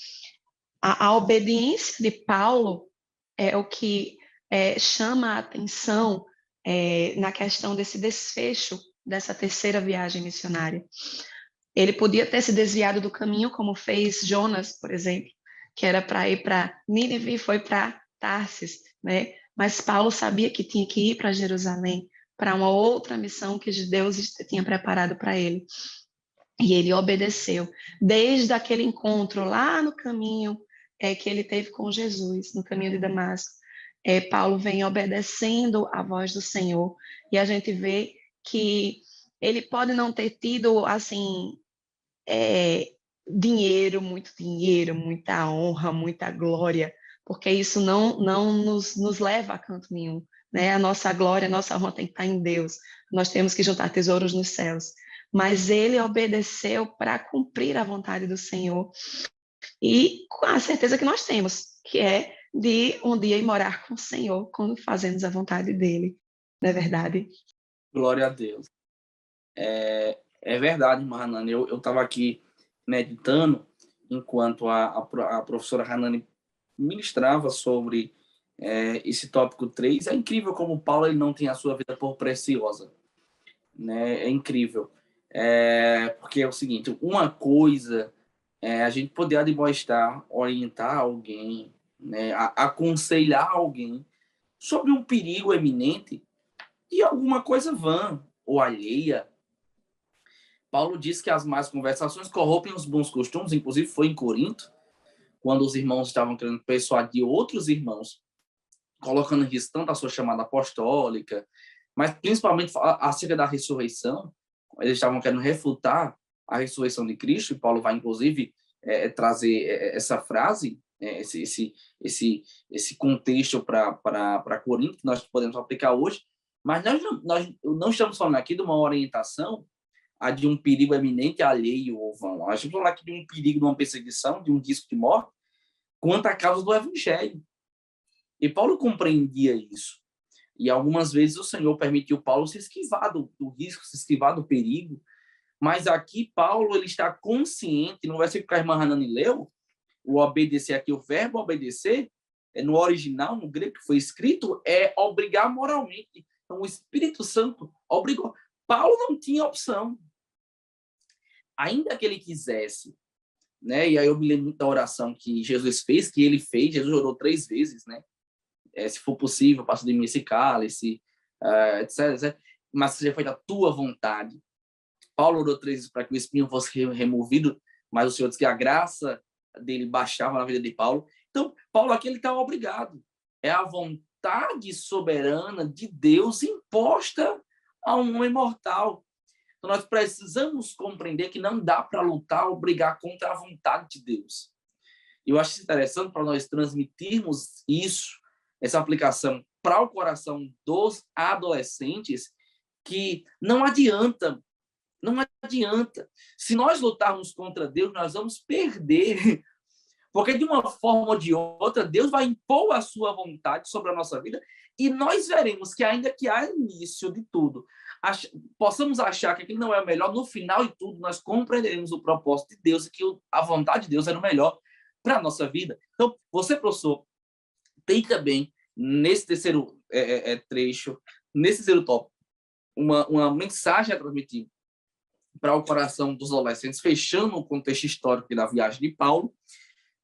a obediência de Paulo é o que chama a atenção na questão desse desfecho dessa terceira viagem missionária. Ele podia ter se desviado do caminho, como fez Jonas, por exemplo, que era para ir para Nínive e foi para Tarsis, né? Mas Paulo sabia que tinha que ir para Jerusalém, para uma outra missão que Deus tinha preparado para ele. E ele obedeceu, desde aquele encontro lá no caminho que ele teve com Jesus, no caminho de Damasco. Paulo vem obedecendo a voz do Senhor, e a gente vê que ele pode não ter tido, assim, dinheiro, muita honra, muita glória, porque isso não nos leva a canto nenhum, né? A nossa glória, a nossa honra tem que estar em Deus. Nós temos que juntar tesouros nos céus. Mas ele obedeceu para cumprir a vontade do Senhor, e com a certeza que nós temos, que é de um dia ir morar com o Senhor quando fazemos a vontade dele. Não é verdade? Glória a Deus. É verdade, irmã Hanani. Eu estava aqui meditando enquanto a professora Hanani ministrava sobre esse tópico 3. É incrível como Paulo ele não tem a sua vida por preciosa. Né? É incrível. Porque é o seguinte, uma coisa é a gente poder admoestar, orientar alguém, né? Aconselhar alguém sobre um perigo eminente e alguma coisa vã ou alheia. Paulo diz que as más conversações corrompem os bons costumes, inclusive foi em Corinto, quando os irmãos estavam querendo persuadir outros irmãos, colocando em risco tanto a sua chamada apostólica, mas principalmente acerca da ressurreição. Eles estavam querendo refutar a ressurreição de Cristo, e Paulo vai, inclusive, trazer essa frase, esse contexto para Corinto, que nós podemos aplicar hoje, mas nós não estamos falando aqui de uma orientação de um perigo eminente, alheio ou vão. Nós estamos falando aqui de um perigo, de uma perseguição, de um risco de morte, quanto à causa do Evangelho. E Paulo compreendia isso. E algumas vezes o Senhor permitiu Paulo se esquivar do risco, se esquivar do perigo. Mas aqui Paulo ele está consciente, no versículo que a irmã Hanani leu, o obedecer aqui, o verbo obedecer, no original, no grego que foi escrito, é obrigar moralmente. Então o Espírito Santo obrigou. Paulo não tinha opção. Ainda que ele quisesse, né? E aí eu me lembro muito da oração que Jesus fez, que ele fez. Jesus orou 3 vezes, né? Se for possível, passa de mim esse cálice, etc. Mas seja feita a tua vontade. Paulo orou 3 vezes para que o espinho fosse removido, mas o Senhor disse que a graça dele baixava na vida de Paulo. Então, Paulo aqui ele está obrigado. É a vontade soberana de Deus imposta a um homem mortal. Então, nós precisamos compreender que não dá para lutar ou brigar contra a vontade de Deus. E eu acho interessante para nós transmitirmos isso, essa aplicação para o coração dos adolescentes, que não adianta. Se nós lutarmos contra Deus, nós vamos perder. Porque, de uma forma ou de outra, Deus vai impor a sua vontade sobre a nossa vida, e nós veremos que, ainda que há início de tudo, possamos achar que aquilo não é o melhor, no final de tudo, nós compreenderemos o propósito de Deus e que a vontade de Deus era o melhor para a nossa vida. Então, você, professor, tem também, nesse terceiro trecho, nesse terceiro tópico, uma mensagem a transmitir para o coração dos adolescentes, fechando o contexto histórico da viagem de Paulo,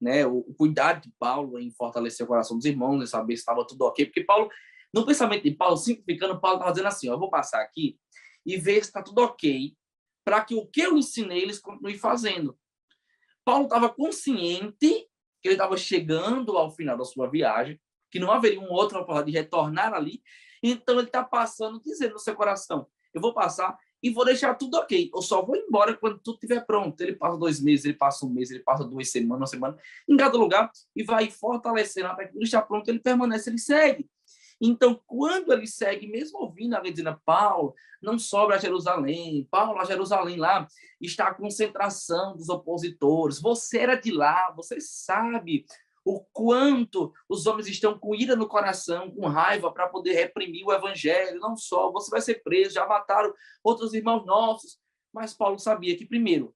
né, o cuidado de Paulo em fortalecer o coração dos irmãos, em saber se estava tudo ok, porque Paulo, no pensamento de Paulo, simplificando, Paulo estava dizendo assim, eu vou passar aqui e ver se está tudo ok, para que o que eu ensinei eles continuem fazendo. Paulo estava consciente que ele estava chegando ao final da sua viagem, que não haveria uma outra oportunidade de retornar ali, então ele está passando, dizendo no seu coração, eu vou passar e vou deixar tudo ok. Eu só vou embora quando tudo estiver pronto. Ele passa 2 meses, ele passa 1 mês, ele passa 2 semanas, 1 semana, em cada lugar, e vai fortalecendo até que tudo está pronto, ele permanece, ele segue. Então, quando ele segue, mesmo ouvindo a dizendo, Paulo, não sobra a Jerusalém, Paulo, a Jerusalém lá está a concentração dos opositores, você era de lá, você sabe o quanto os homens estão com ira no coração, com raiva, para poder reprimir o evangelho, não só, você vai ser preso, já mataram outros irmãos nossos. Mas Paulo sabia que, primeiro,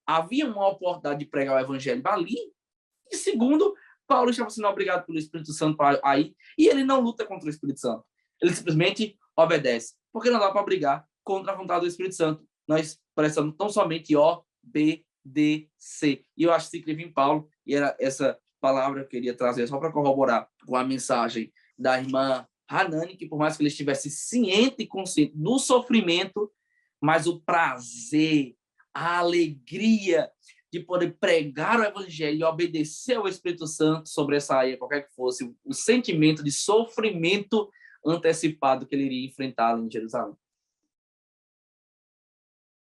havia uma oportunidade de pregar o evangelho ali, e segundo, Paulo estava sendo obrigado pelo Espírito Santo para ir, e ele não luta contra o Espírito Santo. Ele simplesmente obedece, porque não dá para brigar contra a vontade do Espírito Santo. Nós precisamos tão somente obedecer. E eu acho que se escreve em Paulo, e era essa palavra que eu queria trazer só para corroborar com a mensagem da irmã Hanani, que por mais que ele estivesse ciente e consciente do sofrimento, mas o prazer, a alegria de poder pregar o evangelho e obedecer ao Espírito Santo, sobressair qualquer que fosse o sentimento de sofrimento antecipado que ele iria enfrentar ali em Jerusalém.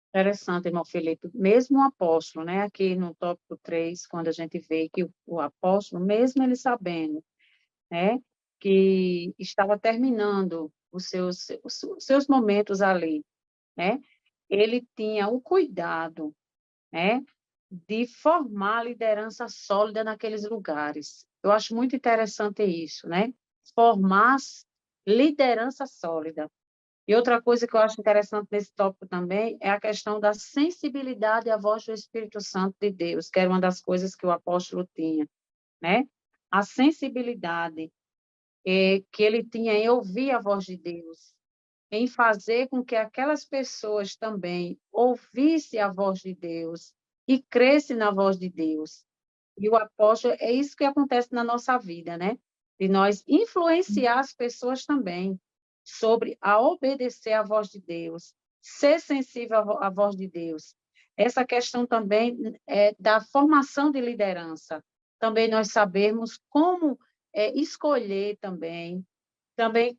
Interessante, irmão Felipe. Mesmo o apóstolo, né, aqui no tópico 3, quando a gente vê que o apóstolo, mesmo ele sabendo, né, que estava terminando os seus momentos ali, né, ele tinha o cuidado, né, de formar liderança sólida naqueles lugares. Eu acho muito interessante isso, né? Formar liderança sólida. E outra coisa que eu acho interessante nesse tópico também é a questão da sensibilidade à voz do Espírito Santo de Deus, que era uma das coisas que o apóstolo tinha, né? A sensibilidade que ele tinha em ouvir a voz de Deus, em fazer com que aquelas pessoas também ouvissem a voz de Deus e crescem na voz de Deus. E o apóstolo, é isso que acontece na nossa vida, né? De nós influenciar as pessoas também sobre a obedecer à voz de Deus, ser sensível à voz de Deus. Essa questão também da formação de liderança. Também nós sabemos como escolher também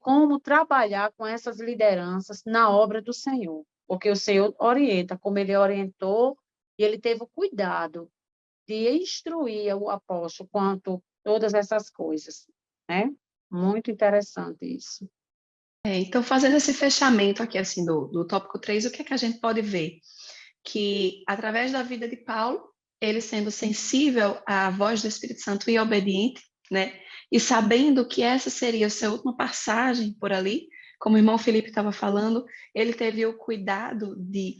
como trabalhar com essas lideranças na obra do Senhor, porque o Senhor orienta, como ele orientou, e ele teve o cuidado de instruir o apóstolo quanto todas essas coisas, né? Muito interessante isso. Então, fazendo esse fechamento aqui, assim, do tópico 3, o que é que a gente pode ver? Que, através da vida de Paulo, ele sendo sensível à voz do Espírito Santo e obediente, né? E sabendo que essa seria a sua última passagem por ali, como o irmão Felipe estava falando, ele teve o cuidado de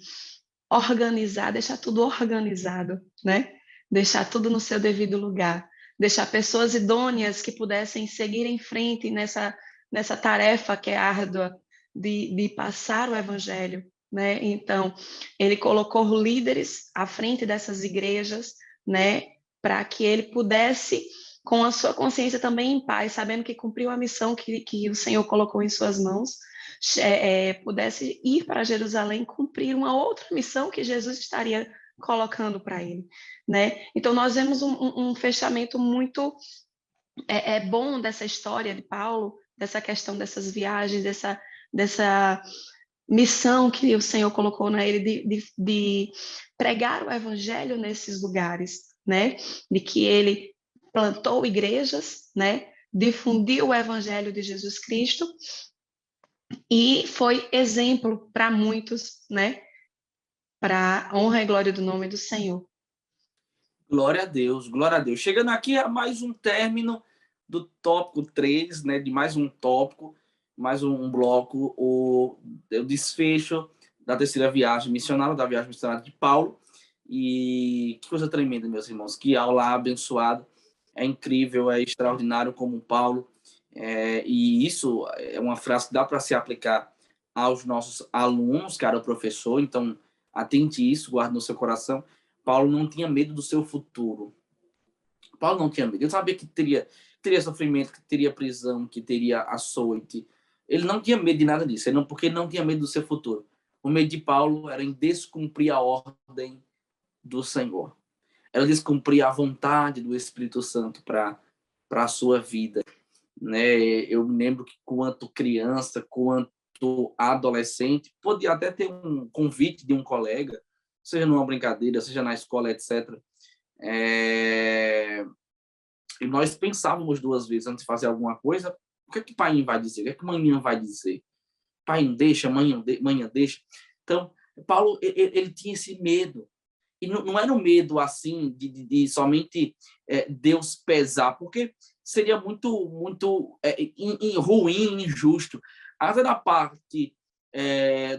organizar, deixar tudo organizado, né? Deixar tudo no seu devido lugar, deixar pessoas idôneas que pudessem seguir em frente nessa tarefa que é árdua de passar o evangelho, né? Então, ele colocou líderes à frente dessas igrejas, né? Para que ele pudesse, com a sua consciência também em paz, sabendo que cumpriu a missão que o Senhor colocou em suas mãos, pudesse ir para Jerusalém cumprir uma outra missão que Jesus estaria colocando para ele, né? Então nós vemos um fechamento muito bom dessa história de Paulo, dessa questão dessas viagens, dessa missão que o Senhor colocou na ele de pregar o evangelho nesses lugares, né? De que ele plantou igrejas, né? Difundiu o evangelho de Jesus Cristo e foi exemplo para muitos, né? Para honra e glória do nome do Senhor. Glória a Deus, glória a Deus. Chegando aqui a mais um término do tópico 3, né, de mais um tópico, mais um bloco, o desfecho da terceira viagem missionária, da viagem missionária de Paulo. E que coisa tremenda, meus irmãos, que aula abençoada. É incrível, é extraordinário como Paulo. E isso é uma frase que dá para se aplicar aos nossos alunos, cara, o professor. Então, atente isso, guarde no seu coração. Paulo não tinha medo do seu futuro. Paulo não tinha medo. Ele sabia que teria sofrimento, que teria prisão, que teria açoite. Ele não tinha medo de nada disso, porque ele não tinha medo do seu futuro. O medo de Paulo era em descumprir a ordem do Senhor. Era descumprir a vontade do Espírito Santo para a sua vida. Né? Eu me lembro que, quanto criança, quanto enquanto adolescente, podia até ter um convite de um colega, seja numa brincadeira, seja na escola, etc. E nós pensávamos duas vezes antes de fazer alguma coisa, o que é que o pai vai dizer? O que é que manhã vai dizer? Pai não deixa, manhã deixa. Então, Paulo, ele tinha esse medo. E não era um medo assim de somente Deus pesar, porque seria muito ruim, injusto. Até da parte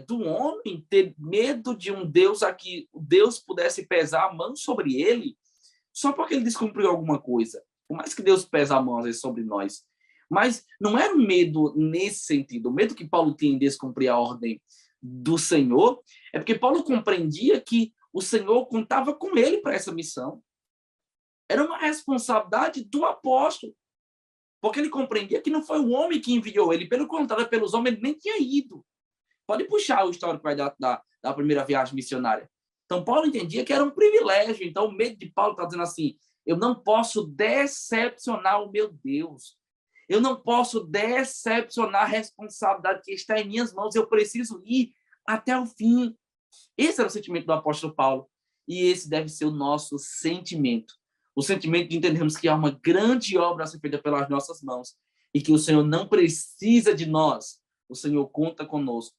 do homem ter medo de um Deus a que Deus pudesse pesar a mão sobre ele, só porque ele descumpriu alguma coisa. Por mais que Deus pese a mão às vezes sobre nós. Mas não era um medo nesse sentido. O medo que Paulo tinha em descumprir a ordem do Senhor é porque Paulo compreendia que o Senhor contava com ele para essa missão. Era uma responsabilidade do apóstolo. Porque ele compreendia que não foi o homem que enviou ele. Pelo contrário, pelos homens ele nem tinha ido. Pode puxar o histórico da primeira viagem missionária. Então, Paulo entendia que era um privilégio. Então, o medo de Paulo está dizendo assim, eu não posso decepcionar o meu Deus. Eu não posso decepcionar a responsabilidade que está em minhas mãos. Eu preciso ir até o fim. Esse era o sentimento do apóstolo Paulo. E esse deve ser o nosso sentimento. O sentimento de entendermos que há uma grande obra a ser feita pelas nossas mãos e que o Senhor não precisa de nós. O Senhor conta conosco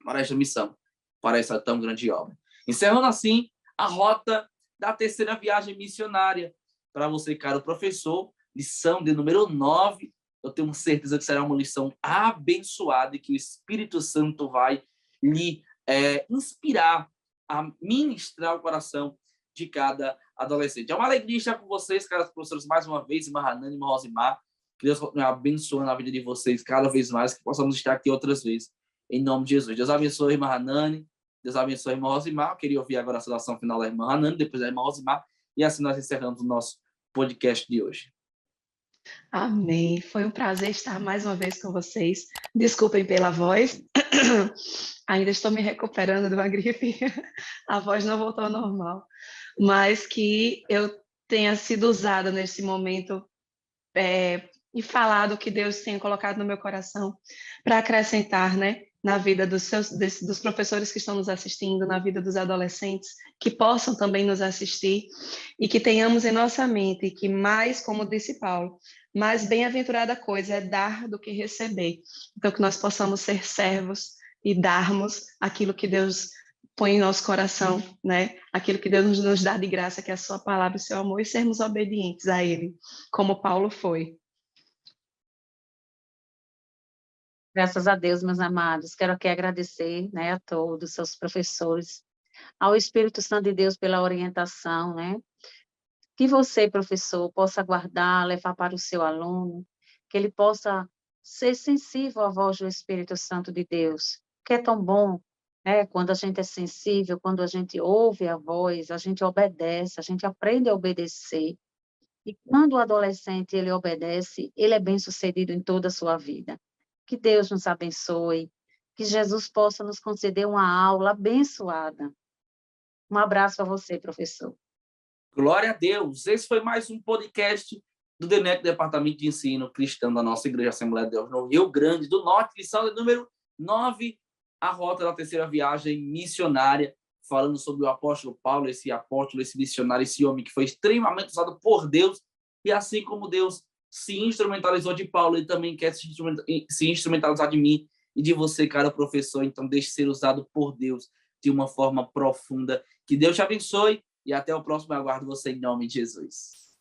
para esta missão, para essa tão grande obra. Encerrando assim a rota da terceira viagem missionária. Para você, caro professor, lição de número 9. Eu tenho certeza que será uma lição abençoada e que o Espírito Santo vai lhe inspirar a ministrar o coração de cada adolescente. É uma alegria estar com vocês, caros professores, mais uma vez, irmã Hanani, irmã Rosimar. Que Deus continue abençoando a vida de vocês cada vez mais, que possamos estar aqui outras vezes. Em nome de Jesus. Deus abençoe a irmã Hanani. Deus abençoe a irmã Rosimar. Eu queria ouvir agora a saudação final da irmã Hanani, depois da irmã Rosimar. E assim nós encerramos o nosso podcast de hoje. Amém. Foi um prazer estar mais uma vez com vocês. Desculpem pela voz. Ainda estou me recuperando de uma gripe. A voz não voltou ao normal. Mas que eu tenha sido usada nesse momento e falado o que Deus tenha colocado no meu coração para acrescentar, né, na vida dos professores que estão nos assistindo, na vida dos adolescentes, que possam também nos assistir e que tenhamos em nossa mente que mais, como disse Paulo, mais bem-aventurada coisa é dar do que receber. Então, que nós possamos ser servos e darmos aquilo que Deus põe em nosso coração, né? Aquilo que Deus nos dá de graça, que é a sua palavra, o seu amor, e sermos obedientes a Ele, como Paulo foi. Graças a Deus, meus amados. Quero aqui agradecer, né, a todos, seus professores, ao Espírito Santo de Deus pela orientação, né? Que você, professor, possa guardar, levar para o seu aluno, que ele possa ser sensível à voz do Espírito Santo de Deus, que é tão bom, né? Quando a gente é sensível, quando a gente ouve a voz, a gente obedece, a gente aprende a obedecer. E quando o adolescente ele obedece, ele é bem-sucedido em toda a sua vida. Que Deus nos abençoe, que Jesus possa nos conceder uma aula abençoada. Um abraço a você, professor. Glória a Deus. Esse foi mais um podcast do DENEC, Departamento de Ensino Cristão da nossa Igreja Assembleia de Deus no Rio Grande do Norte, lição de número 9, a rota da terceira viagem missionária, falando sobre o apóstolo Paulo, esse apóstolo, esse missionário, esse homem que foi extremamente usado por Deus, e assim como Deus se instrumentalizou de Paulo, ele também quer se instrumentalizar de mim e de você, cara professor. Então, deixe ser usado por Deus de uma forma profunda. Que Deus te abençoe e até o próximo. Eu aguardo você em nome de Jesus.